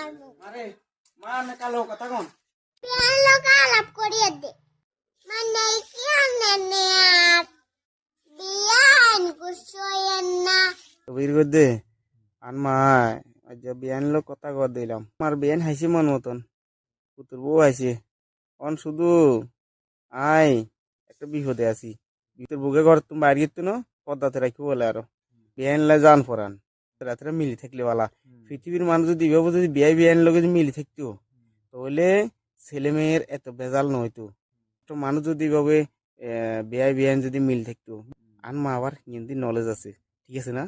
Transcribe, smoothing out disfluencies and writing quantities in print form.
আরে মানে কালো কথা কোন লোক আলাপ করিয়ে দে মানে কি আননে আর বিয়ান কুশোয়েন না বীর গদে আন মাই আজ বিয়ান লোক কথা কর দিলাম আমার বিয়ান হাসি মন মতন পুতুর বউ আইছে অন শুধু আই একটা বিপদে আছি ভিতর বুকে ঘর তুমি বাইরে গেতো না পদ্মাতে রাখি বলে আরো বিয়ান লাই জান পরান রাত্রে মিলি থাকলে বালা পৃথিবীর মানুষ যদি ভাবো যদি বিয়ান লোক যদি মিলি থাকতো তাহলে ছেলে মেয়ের এত বেজাল নয়তো তো মানুষ যদি ভাবে বিয়ান যদি মিল থাকতো আন মা আবার হিন্দি নলেজ আছে ঠিক আছে না